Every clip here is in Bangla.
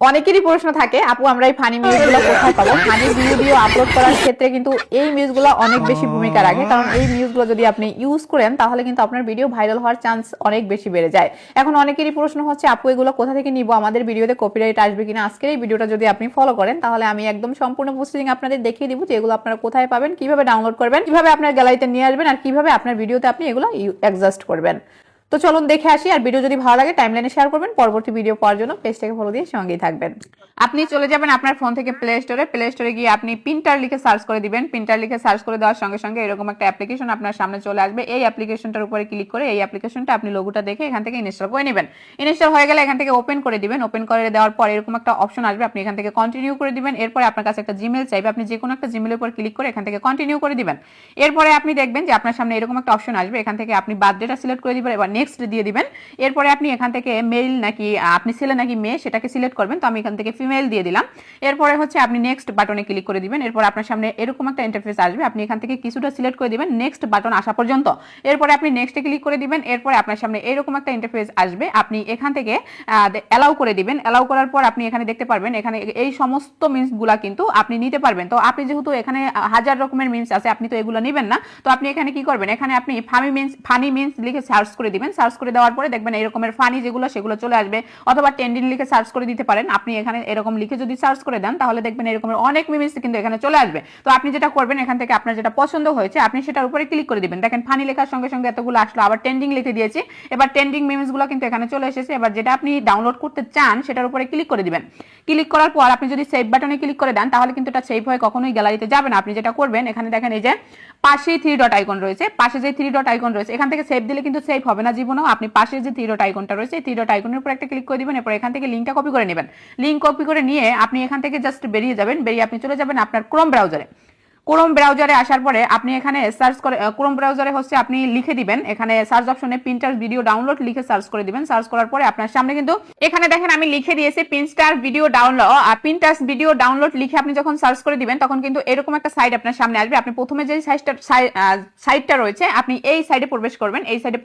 অনেকেরই প্রশ্ন থাকে, আপু আমরা এই ফানি মিউজগুলো কোথায় পাবো? ফানি ভিডিও আপলোড করার ক্ষেত্রে কিন্তু এই মিউজগুলো অনেক বেশি ভূমিকা রাখে, কারণ এই মিউজগুলো যদি আপনি ইউজ করেন তাহলে কিন্তু আপনার ভিডিও ভাইরাল হওয়ার চান্স অনেক বেশি বেড়ে যায়। এখন অনেকেরই প্রশ্ন হচ্ছে, আপু এগুলো কোথা থেকে নিব, আমাদের ভিডিওতে কপিরাইট আসবে কিনা? আজকের এই ভিডিওটা যদি আপনি ফলো করেন তাহলে আমি একদম সম্পূর্ণ প্রসেসিং আপনাদের দেখিয়ে দিব যে এগুলো আপনারা কোথায় পাবেন, কিভাবে ডাউনলোড করবেন, কিভাবে আপনার গ্যালারিতে নিয়ে আসবেন, আর কিভাবে আপনার ভিডিওতে আপনি এগুলো অ্যাডজাস্ট করবেন। তো চলুন দেখে আসি। আর ভিডিও যদি ভালো লাগে টাইমলাইনে শেয়ার করবেন, পরবর্তী ভিডিও পাওয়ার জন্য পেজটাকে ফলো দিয়ে সঙ্গেই থাকবেন। আপনি চলে যাবেন আপনার ফোন থেকে প্লে স্টোরে গিয়ে আপনি প্রিন্টার লিখে সার্চ করে দিবেন। প্রিন্টার লিখে সার্চ করে দেওয়ার সঙ্গে সঙ্গে এরকম একটা অ্যাপ্লিকেশন আপনার সামনে চলে আসবে। এই অ্যাপ্লিকেশনটার উপরে ক্লিক করে এই অ্যাপ্লিকেশনটা আপনি লোগোটা দেখে এখান থেকে ইনস্টল করে নেবেন। ইনস্টল হয়ে গেলে এখান থেকে ওপেন করে দিবেন। ওপেন করে দেওয়ার পর এরকম একটা অপশন আসবে, আপনি এখান থেকে কন্টিনিউ করে দিবেন। এরপরে আপনার কাছে একটা জিমেল চাইবে, আপনি যে কোনো একটা জিমেলের উপর ক্লিক করে এখান থেকে কন্টিনিউ করে দিবেন। এরপরে আপনি দেখবেন যে আপনার সামনে এরকম একটা অপশন আসবে, এখান থেকে আপনি বার্থডেটা সিলেক্ট করে দিবেন, এবার নেক্সট দিয়ে দিবেন। এরপরে আপনি এখান থেকে মেল নাকি আপনি ছেলে নাকি মেয়ে সেটাকে সিলেক্ট করবেন, তো আমি এখান থেকে ফিমেল দিয়ে দিলাম। এরপরে হচ্ছে আপনি নেক্সট বাটনে ক্লিক করে দিবেন। এরপর আপনার সামনে এরকম একটা ইন্টারফেস আসবে, আপনি এখান থেকে কিছুটা সিলেক্ট করে দিবেন নেক্সট বাটন আসা পর্যন্ত। এরপরে আপনি নেক্সটে ক্লিক করে দিবেন। এরপরে আপনার সামনে এরকম একটা ইন্টারফেস আসবে, আপনি এখান থেকে অ্যালাউ করে দিবেন। অ্যালাউ করার পর আপনি এখানে দেখতে পারবেন এখানে এই সমস্ত মিমসগুলা কিন্তু আপনি নিতে পারবেন। তো আপনি যেহেতু এখানে হাজার রকমের মিমস আছে, আপনি তো এগুলো নেবেন না, তো আপনি এখানে কি করবেন, এখানে আপনি ফানি মিমস লিখে সার্চ করে দিবেন। সার্চ করে দেওয়ার পরে দেখবেন এরকমের ফানি যেগুলো সেগুলো চলে আসবে, অথবা ট্রেন্ডিং লিখে সার্চ করে দিতে পারেন। আপনি এখানে এরকম লিখে যদি সার্চ করে দেন তাহলে দেখবেন এরকমের অনেক মিমস কিন্তু এখানে চলে আসবে। তো আপনি যেটা করবেন, এখান থেকে আপনার যেটা পছন্দ হয়েছে আপনি সেটার উপরে ক্লিক করে দিবেন। দেখেন ফানি লেখার সঙ্গে সঙ্গে এতগুলো আসলো, আবার ট্রেন্ডিং লিখে দিয়েছি, এবার ট্রেন্ডিং মিমস গুলো কিন্তু এখানে চলে এসেছে। এবার যেটা আপনি ডাউনলোড করতে চান সেটার উপরে ক্লিক করে দিবেন। ক্লিক করার পর আপনি যদি সেভ বাটনে ক্লিক করে দেন তাহলে কিন্তু এটা সেভ হয়ে কখনোই গ্যালারিতে যাবে না। আপনি যেটা করবেন, এখানে দেখেন এই যে পাশে থ্রি ডট আইকন রয়েছে, পাশে যে থ্রি ডট আইকন রয়েছে এখান থেকে সেভ দিলে কিন্তু সেভ হবে না জীবনেও। আপনি পাশে যে থ্রি ডট আইকনটা রয়েছে এই থ্রি ডট আইকনের উপর একটা ক্লিক করে দিবেন। এরপর এখান থেকে লিঙ্কটা কপি করে নেবেন। লিঙ্ক কপি করে নিয়ে আপনি এখান থেকে জাস্ট বেরিয়ে যাবেন। বেরিয়ে আপনি চলে যাবেন আপনার ক্রোম ব্রাউজারে। ক্রোম ব্রাউজারে আসার পরে আপনি এখানে সার্চ করে ক্রোম ব্রাউজারে হচ্ছে আপনি লিখে দিবেন, এখানে সার্চ অপশনে পিন্টারেস্ট ভিডিও ডাউনলোড লিখে সার্চ করে দিবেন। সার্চ করার পরে আপনার সামনে কিন্তু এখানে দেখেন আমি লিখে দিয়েছি পিন্টারেস্ট ভিডিও ডাউনলোড। আর পিন্টারেস্ট ভিডিও ডাউনলোড লিখে আপনি যখন সার্চ করে দিবেন তখন কিন্তু এরকম একটা সাইট আপনার সামনে আসবে। আপনি প্রথমে যে সাইটটা রয়েছে আপনি এই সাইডে প্রবেশ করবেন। এই সাইডে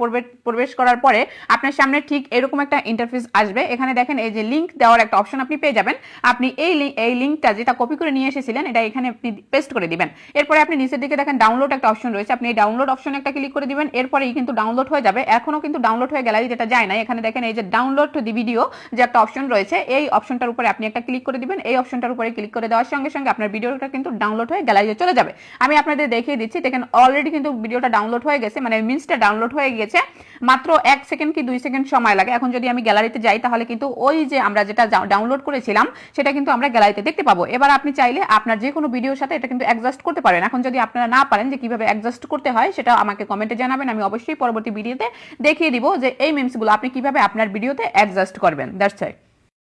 প্রবেশ করার পরে আপনার সামনে ঠিক এরকম একটা ইন্টারফেস আসবে। এখানে দেখেন এই যে লিংক দেওয়ার একটা অপশন আপনি পেয়ে যাবেন। আপনি এই লিংকটা যেটা কপি করে নিয়ে এসেছিলেন এটা এখানে আপনি পেস্ট করে দিবেন। এরপরে আপনি নিচের দিকে দেখেন ডাউনলোড একটা অপশন রয়েছে, আপনি এই ডাউনলোড অপশনে একটা ক্লিক করে দিবেন। এরপরেই কিন্তু ডাউনলোড হয়ে যাবে। এখনো কিন্তু ডাউনলোড হয়ে গ্যালারিতে এটা যায় না। এখানে দেখেন এই যে ডাউনলোড দি ভিডিও যে একটা অপশন রয়েছে, এই অপশনটার উপরে আপনি একটা ক্লিক করে দিবেন। এই অপশনটার উপরে ক্লিক করে দেওয়ার সঙ্গে সঙ্গে আপনার ভিডিওটা কিন্তু ডাউনলোড হয়ে গ্যালারিতে চলে যাবে। আমি আপনাদের দেখিয়ে দিচ্ছি, দেখেন অলরেডি কিন্তু ভিডিওটা ডাউনলোড হয়ে গেছে, মানে মিমসটা ডাউনলোড হয়ে গেছে। মাত্র 1 সেকেন্ড কি 2 সেকেন্ড সময় লাগে। এখন যদি আমি গ্যালারিতে যাই তাহলে কিন্তু ওই যে আমরা যেটা ডাউনলোড করেছিলাম সেটা কিন্তু আমরা গ্যালারিতে দেখতে পাবো। এবার আপনি চাইলে আপনার যে কোনো ভিডিওর সাথে এটা কিন্তু অ্যাডজাস্ট করতে পারেন। এখন যদি আপনারা না পারেন যে কিভাবে অ্যাডজাস্ট করতে হয় সেটা আমাকে কমেন্টে জানাবেন, আমি অবশ্যই পরবর্তী ভিডিওতে দেখিয়ে দিব যে এই মিমসগুলো আপনি কিভাবে আপনার ভিডিওতে অ্যাডজাস্ট করবেন। That's it.